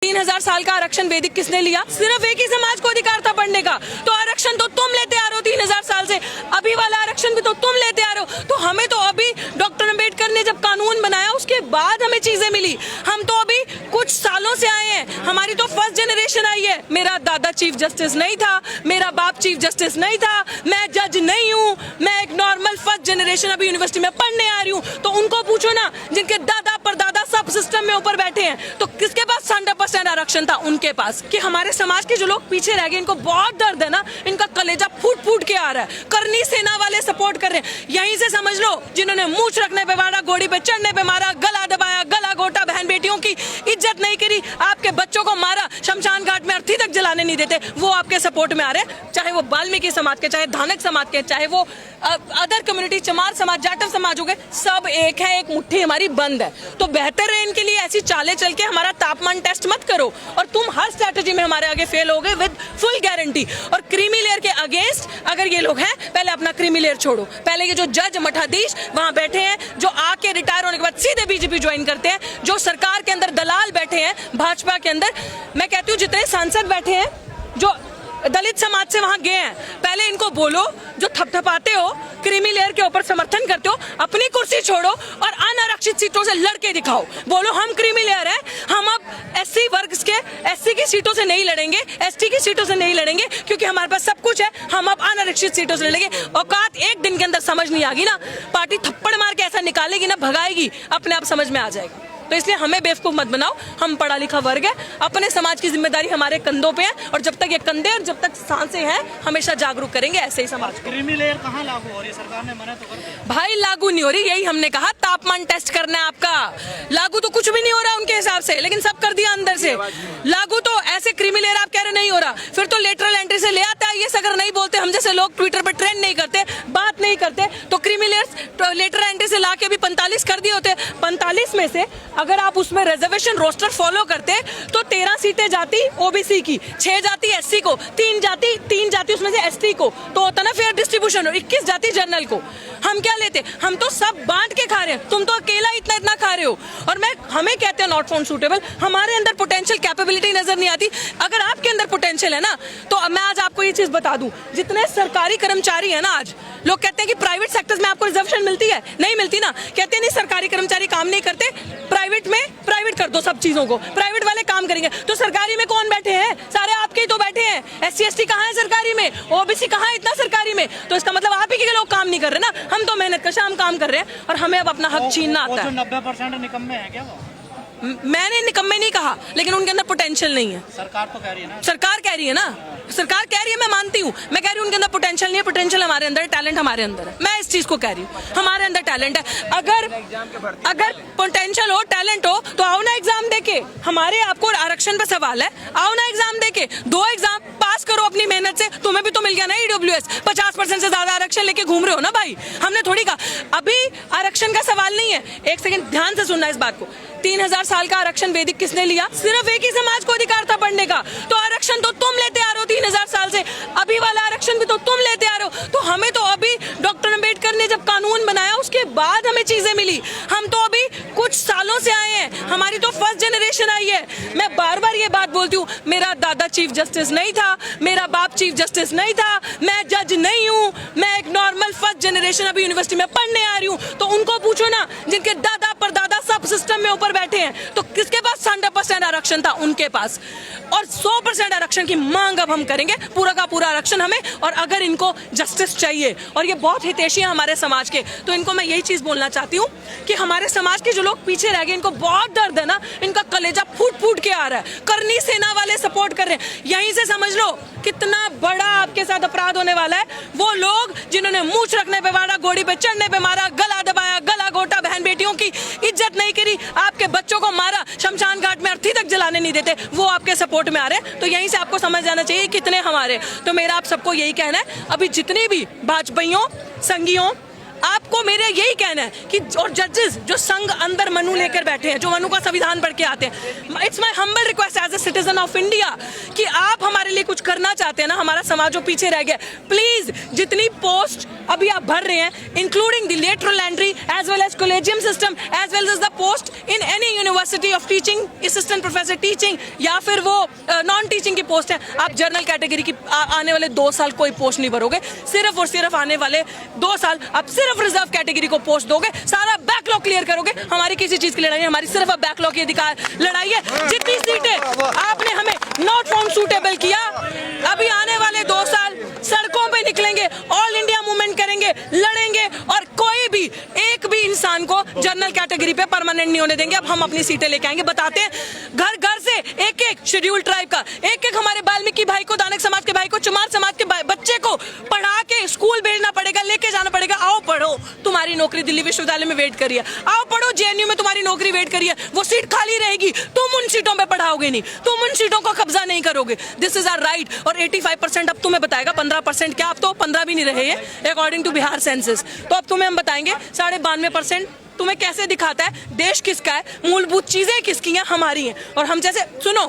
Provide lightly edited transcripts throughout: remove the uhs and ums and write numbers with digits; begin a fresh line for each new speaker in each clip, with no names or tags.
3000 साल का आरक्षण वैदिक किसने लिया? सिर्फ एक ही समाज को अधिकार था पढ़ने का। तो आरक्षण तो तुम लेते आ रहे हो 3000 साल से, अभी वाला आरक्षण भी तो तुम लेते आ रहे हो। तो हमें तो अभी डॉक्टर अम्बेडकर ने जब कानून बनाया उसके बाद हमें चीजें मिली। हम तो अभी कुछ सालों से आए हैं, हमारी तो फर्स्ट जनरेशन आई है। मेरा दादा चीफ जस्टिस नहीं था, मेरा बाप चीफ जस्टिस नहीं था, मैं जज नहीं हूँ, मैं एक नॉर्मल फर्स्ट जनरेशन अभी यूनिवर्सिटी में पढ़ने आ रही हूँ। तो उनको पूछो ना, जिनके दादा परदादा सब सिस्टम में ऊपर बैठे हैं, तो किसके पास 100% आरक्षण था? उनके पास। कि हमारे समाज के जो लोग पीछे रह गए, इनको बहुत दर्द है ना, इनका कलेजा फूट फूट के आ रहा है। करनी सेना वाले सपोर्ट कर रहे हैं। यहीं से समझ लो, जिन्होंने मूंछ रखने पे मारा, घोड़ी पे चढ़ने पे मारा, गला दबाया, गला घोटा, बहन बेटियों की इज्जत नहीं करी, आपके बच्चों को मारा, शमशान घाट में अर्थी तक जलाने नहीं देते, वो आपके सपोर्ट में आ रहे हैं। चाहे वो वाल्मीकि समाज के, चाहे धानक समाज के, चाहे वो अदर कम्युनिटी, चमार समाज, जाटव समाज हो गए, सब एक है, एक मुट्ठी हमारी बंद है। तो बेहतर है इनके लिए ऐसी चालें चल के हमारा तापमान टेस्ट मत करो। और तुम हर स्ट्रैटेजी में हमारे आगे फेल हो गए विद फुल गारंटी। और क्रीमी लेयर के अगेंस्ट अगर ये लोग हैं, पहले अपना क्रीमी लेयर छोड़ो। पहले ये जो जज मठाधीश वहां बैठे हैं, जो आके रिटायर होने के बाद सीधे बीजेपी ज्वाइन करते हैं, जो सरकार के अंदर दलाल बैठे हैं भाजपा के अंदर, मैं कहती हूँ जितने सांसद बैठे हैं जो दलित समाज से वहां गए हैं, पहले इनको बोलो, जो थपथपाते हो, क्रीमी लेयर के ऊपर समर्थन करते हो, अपनी कुर्सी छोड़ो और अनारक्षित सीटों से लड़के दिखाओ। बोलो हम क्रीमी लेयर है, हम अब एससी वर्ग के, एससी की सीटों से नहीं लड़ेंगे, एसटी की सीटों से नहीं लड़ेंगे, क्योंकि हमारे पास सब कुछ है, हम अब अनारक्षित सीटों से लड़ेंगे। औकात एक दिन के अंदर समझ नहीं आएगी ना, पार्टी थप्पड़ मार के ऐसा निकालेगी ना, भगाएगी, अपने आप समझ में आ जाएगा। तो इसलिए हमें बेवकूफ मत बनाओ, हम पढ़ा लिखा वर्ग है, अपने समाज की जिम्मेदारी हमारे कंधों पे है, और जब तक ये कंधे और जब तक सांसें हैं, हमेशा जागरूक करेंगे ऐसे ही समाज को।
क्रीमी लेयर कहाँ लागू हो रही है? सरकार ने मना तो कर दिया।
भाई लागू नहीं हो रही, यही हमने कहा, तापमान टेस्ट करना है आपका। लागू तो कुछ भी नहीं हो रहा उनके हिसाब से, लेकिन सब कर दिया अंदर से। लागू तो ऐसे क्रीमी लेयर आप कह रहे नहीं हो रहा, फिर तो लेटरल एंट्री से ले आता है। ये अगर नहीं बोलते, हम जैसे लोग ट्विटर पर ट्रेंड नहीं करते, बात नहीं करते, तो क्रीमी लेयर लेटरल एंट्री से ला के भी 45 कर दिए होते। 45 में से अगर आप उसमें रिजर्वेशन रोस्टर फॉलो करते तो 13 सीटें जाती ओबीसी की, 6 जाती एससी को, 3 जाती उसमें से एसटी को, तो होता ना फेयर डिस्ट्रीब्यूशन, 21 जाती जनरल को। हम क्या लेते? हम तो सब बांट के खा रहे हैं, तुम तो अकेला इतना खा रहे हो। और हमें कहते हैं नॉट फाउंड सूटेबल, हमारे अंदर पोटेंशियल कैपेबिलिटी नजर नहीं आती। अगर आपके अंदर पोटेंशियल है ना, तो मैं आज आपको ये चीज बता दूं, जितने सरकारी कर्मचारी है ना, आज लोग कहते हैं कि प्राइवेट सेक्टर्स में आपको रिजर्वेशन मिलती है, नहीं मिलती ना। कहते हैं नहीं, सरकारी कर्मचारी काम नहीं करते, प्राइवेट में प्राइवेट कर दो सब चीजों को, प्राइवेट वाले काम करेंगे। तो सरकारी में कौन बैठे हैं? सारे आपके ही तो बैठे हैं। एससी एसटी कहाँ है सरकारी में? ओबीसी कहाँ है इतना सरकारी में? तो इसका मतलब आप ही के लोग काम नहीं कर रहे ना, हम तो मेहनत कश, हम काम कर रहे हैं, और हमें अब अपना हक छीनना आता है।
90% निकम्मे हैं क्या वो?
मैंने निकम्मे नहीं कहा, लेकिन उनके अंदर पोटेंशियल नहीं है।
सरकार तो कह रही है ना,
सरकार कह रही है ना, सरकार कह रही है, मैं मानती हूँ, मैं कह रही हूँ उनके अंदर पोटेंशियल नहीं है। पोटेंशियल हमारे अंदर है, टैलेंट हमारे अंदर है, मैं इस चीज को कह रही हूँ, हमारे अंदर टैलेंट है। अगर पोटेंशियल हो, टैलेंट हो, तो आओ ना एग्जाम देके। हमारे आपको आरक्षण पे सवाल है, आओ ना एग्जाम देके, 2 एग्जाम पास करो अपनी मेहनत से। तुम्हें भी तो मिल गया ना ईडब्ल्यूएस, 50% से ज्यादा आरक्षण लेके घूम रहे हो ना भाई, हमने थोड़ी कहा। अभी आरक्षण का सवाल नहीं है, एक सेकंड ध्यान से सुनना इस बात को। 3000 साल का आरक्षण वैदिक किसने लिया? सिर्फ एक ही समाज को अधिकार था पढ़ने का। तो आरक्षण तो तुम लेते आ रहे हो 3000 साल से, अभी वाला आरक्षण भी तो तुम लेते आ रहे हो। तो हमें तो अभी डॉक्टर अम्बेडकर ने जब कानून बनाया उसके बाद हमें चीजें मिली। हम तो अभी कुछ सालों से आए हैं, हमारी तो फर्स्ट जनरेशन आई है। मैं बार बार ये बात बोलती हूँ, मेरा दादा चीफ जस्टिस नहीं था, मेरा बाप चीफ जस्टिस नहीं था, मैं जज नहीं हूँ, मैं एक नॉर्मल फर्स्ट जनरेशन अभी यूनिवर्सिटी में पढ़ने आ रही हूँ। तो उनको पूछो ना, जिनके दादा परदादा सब सिस्टम में ऊपर बैठे हैं, तो किसके पास 100% आरक्षण था? उनके पास। और 100% आरक्षण की मांग अब हम करेंगे, पूरा का पूरा आरक्षण हमें। और अगर इनको जस्टिस चाहिए, और ये बहुत हितैषी है हमारे समाज के, तो इनको मैं यही चीज बोलना चाहती हूँ कि हमारे समाज के जो लोग पीछे रह गए, इनको बहुत दर्द है ना, इनका कलेजा फूट फूट के आ रहा है। करनी सेना वाले सपोर्ट कर रहे हैं। यहीं से समझ लो कितना बड़ा आपके साथ अपराध होने वाला है। वो लोग जिन्होंने मूंछ रखने पे मारा, घोड़ी पे चढ़ने पे मारा, गला दबाया, गला घोटा, बहन बेटियों की इज्जत नहीं करी, आपके बच्चों को मारा, शमशान घाट में अर्थी तक जलाने नहीं देते, वो आपके सपोर्ट में आ रहे हैं। तो यहीं से आपको समझ जाना चाहिए कितने हमारे। तो मेरा आप सबको यही कहना है, अभी जितनी भी भाजपाइयों, संघियों, आपको मेरे यही कहना है कि और जजेस जो संघ अंदर मनु लेकर बैठे हैं, जो मनु का संविधान पढ़ के आते हैं, it's my humble request as as a citizen of India कि आप हमारे लिए कुछ करना चाहते हैं ना, हमारा समाज जो पीछे रह गया, प्लीज जितनी पोस्ट अभी आप भर रहे हैं, including the lateral entry as well as collegium system as well as the post in any university of teaching, assistant professor teaching या फिर वो नॉन टीचिंग की पोस्ट है, आप जनरल कैटेगरी की आने वाले 2 साल कोई पोस्ट नहीं भरोगे, सिर्फ और सिर्फ आने वाले 2 साल आप सिर्फ रिजर्व कैटेगरी को पोस्ट दोगे, सारा बैकलॉग क्लियर करोगे। हमारी किसी चीज की लड़ाई है, हमारी सिर्फ बैकलॉग की अधिकार लड़ाई है। जितनी सीटें आपने हमें नॉट फाउंड सूटेबल किया, अभी आने वाले 2 साल सड़कों पे निकलेंगे, ऑल इंडिया मूवमेंट करेंगे, लड़ेंगे और कोई भी एक भी इंसान को जनरल कैटेगरी पे परमानेंट नहीं होने देंगे। अब हम अपनी सीटें लेके आएंगे, बताते हैं घर घर से एक एक शेड्यूल ट्राइब का, एक एक हमारे वाल्मीकि भाई को, दानक समाज के भाई को, चमार समाज के बच्चे को पढ़ा के स्कूल भेजना पड़ेगा, लेके जाना पड़ेगा। आओ पढ़ो, तुम्हारी नौकरी दिल्ली विश्वविद्यालय में वेट करिए, आओ पढ़ो जेएनयू में तुम्हारी नौकरी वेट करिए, वो सीट खाली रहेगी, तुम उन सीटों पे पढ़ाओगे नहीं, तुम उन सीटों को कब्जा नहीं करोगे। This is our right. और 85% अब तुम्हें बताएगा, 15% क्या, अब तो 15 भी नहीं रहे हैं अकॉर्डिंग टू बिहार सेंसस, तो अब तुम्हें हम बताएंगे 92% तुम्हें कैसे दिखाता है देश किसका है, मूलभूत चीजें किसकी हैं, हमारी हैं। और हम जैसे सुनो,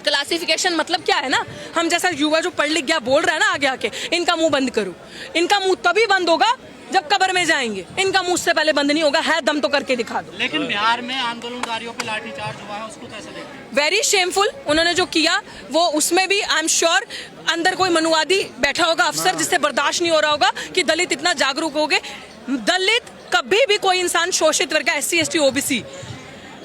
क्लासिफिकेशन मतलब क्या है ना, हम जैसा युवा जो पढ़ लिख गया बोल रहा है ना आगे आके, इनका मुंह बंद करो, इनका मुंह तभी बंद होगा जब कब्र में जाएंगे, इनका मुंह से पहले बंद नहीं होगा, है दम तो करके दिखा दो।
लेकिन बिहार में आंदोलनकारियों पे लाठीचार्ज हुआ है, उसको कैसे देखते हैं?
Very shameful. उन्होंने जो किया वो, उसमें भी आई एम श्योर अंदर कोई मनुवादी बैठा होगा अफसर, जिससे बर्दाश्त नहीं हो रहा होगा कि दलित इतना जागरूक हो गए। दलित कभी भी कोई इंसान शोषित वर्ग का, SC ST OBC,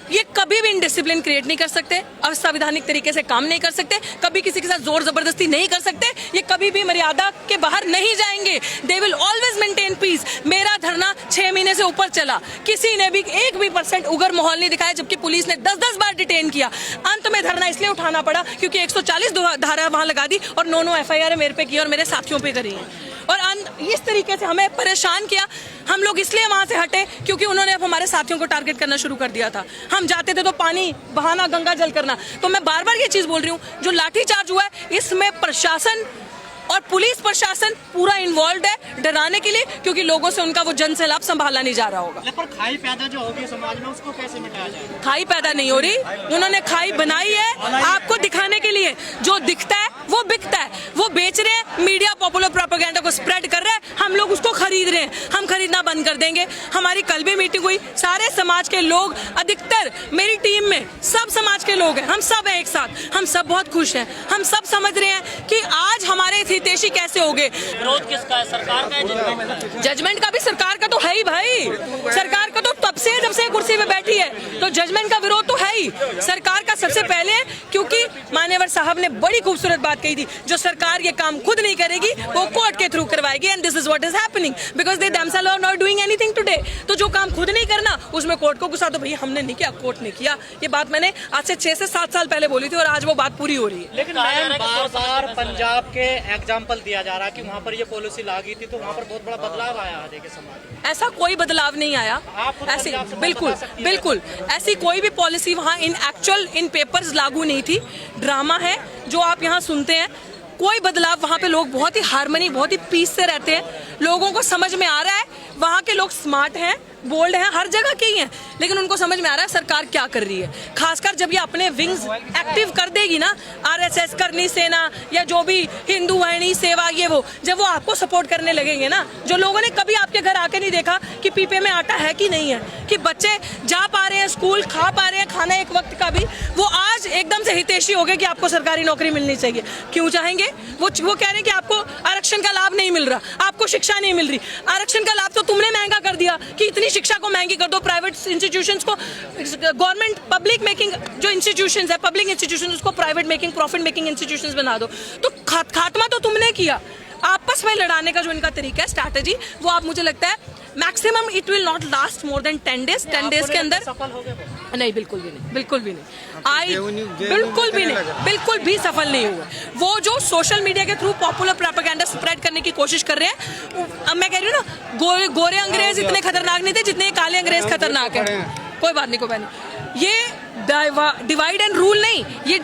ये कभी भी इंडिसिप्लिन क्रिएट नहीं कर सकते, असंवैधानिक तरीके से काम नहीं कर सकते, कभी किसी के साथ जोर जबरदस्ती नहीं कर सकते, ये कभी भी मर्यादा के बाहर नहीं जाएंगे। They will always maintain piece. मेरा धरना 6 महीने से ऊपर चला, किसी ने भी 1 भी % उग्र माहौल नहीं दिखाया, जबकि पुलिस ने 10-10 बार डिटेन किया। अंत में धरना इसलिए उठाना पड़ा क्योंकि 140 धारा वहां लगा दी और 9 FIR मेरे पे की और मेरे साथियों पे करी है। और इस तरीके से हमें परेशान किया। हम लोग इसलिए वहां से हटे क्योंकि उन्होंने अब हमारे साथियों को टारगेट करना शुरू कर दिया था। हम जाते थे तो पानी बहाना, गंगा जल करना। तो मैं बार बार ये चीज बोल रही हूँ, जो लाठीचार्ज हुआ है इसमें प्रशासन और पुलिस प्रशासन पूरा इन्वॉल्व है डराने के लिए, क्योंकि लोगों से उनका वो जन सैलाब संभाला नहीं जा रहा होगा।
लेकिन खाई पैदा जो होगी समाज में, उसको कैसे मिटाया जाए?
खाई पैदा नहीं हो रही, उन्होंने खाई बनाई है आपको दिखाने के लिए। जो दिखता है वो बिकता है, वो बेच रहे हैं, मीडिया पॉपुलर प्रोपेगेंडा को स्प्रेड कर रहा है, हम लोग उसको खरीद रहे हैं। हम खरीदना बंद कर देंगे। हमारी कल भी मीटिंग हुई, सारे समाज के लोग, अधिकतर मेरी टीम में सब समाज के लोग हैं, हम सब हैं एक साथ, हम सब बहुत खुश हैं। हम सब समझ रहे हैं कि आज हमारे हितैषी कैसे हो गए।
विरोध किसका है, सरकार का है, जजमेंट का है?
जजमेंट का भी सरकार का तो है ही भाई, सरकार का तो तब से जब से कुर्सी पे बैठी है, तो जजमेंट का विरोध तो है ही सरकार का सबसे पहले, क्योंकि मान्यवर साहब ने बड़ी खूबसूरत बात कही थी, जो सरकार ये काम खुद नहीं करेगी वो कोर्ट के थ्रू करवाएगी। And this is what is happening because they themselves are not doing anything today। तो जो काम खुद नहीं करना उसमें कोर्ट को गुस्सा, तो भैया हमने नहीं किया, कोर्ट ने किया। ये बात मैंने आज से 6 से 7 साल पहले बोली थी और आज वो बात पूरी हो रही है।
लेकिन बार पंजाब के एग्जाम्पल दिया जा रहा है कि वहाँ पर ये पॉलिसी लागू थी तो वहाँ पर बहुत बड़ा बदलाव आया है देखे समाज में।
ऐसा कोई बदलाव नहीं आया, ऐसी बिल्कुल ऐसी कोई भी पॉलिसी वहाँ इन एक्चुअल इन पेपर्स लागू नहीं थी। ड्रामा है जो आप यहाँ सुनते हैं, कोई बदलाव वहाँ पे लोग बहुत ही हार्मनी, बहुत ही पीस से रहते हैं। लोगों को समझ में आ रहा है, वहाँ के लोग स्मार्ट हैं, बोल्ड हैं, हर जगह के ही हैं, लेकिन उनको समझ में आ रहा है सरकार क्या कर रही है। खासकर जब ये अपने विंग्स एक्टिव कर देगी ना, RSS, करनी सेना या जो भी हिंदू वाहिनी सेवा, ये वो, जब वो आपको सपोर्ट करने लगेंगे ना, जो लोगों ने कभी आपके घर आके नहीं देखा कि पीपे में आटा है कि नहीं है, कि बच्चे जा पा रहे हैं स्कूल, खा पा रहे हैं खाना एक वक्त का भी, वो आज एकदम से हितैषी हो गए कि आपको सरकारी नौकरी मिलनी चाहिए। क्यों चाहेंगे? वो कह रहे हैं कि आपको आरक्षण का लाभ नहीं मिल रहा, आपको शिक्षा नहीं मिल रही। आरक्षण का लाभ तो तुमने महंगा कर दिया कि इतनी शिक्षा को महंगी कर दो, प्राइवेट इंस्टीट्यूशंस को, गवर्नमेंट पब्लिक मेकिंग जो इंस्टीट्यूशंस है, पब्लिक इंस्टीट्यूशंस उसको private making, profit making institutions बना दो। तो खात्मा तो तुमने किया। आपस में लड़ाने का जो इनका तरीका है, स्ट्रैटेजी, वो आप, मुझे लगता है maximum it will not last more than 10 days. 10 days के अंदर
सफल हो गए?
नहीं, बिल्कुल भी नहीं, बिल्कुल भी नहीं, बिल्कुल भी सफल नहीं हुआ। वो जो सोशल मीडिया के थ्रू पॉपुलर प्रोपेगेंडा स्प्रेड करने की कोशिश कर रहे हैं, अब मैं कह रही हूँ ना, गोरे अंग्रेज इतने खतरनाक नहीं थे जितने काले अंग्रेज खतरनाक है। कोई बात नहीं, ये डिवाइड एंड रूल नहीं, ये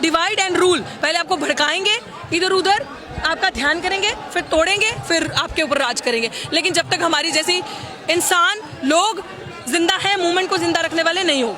डिवाइड एंड रूल। पहले आपको भड़काएंगे इधर उधर, आपका ध्यान करेंगे, फिर तोड़ेंगे, फिर आपके ऊपर राज करेंगे। लेकिन जब तक हमारी जैसी इंसान लोग जिंदा हैं, मूवमेंट को जिंदा रखने वाले नहीं होगा।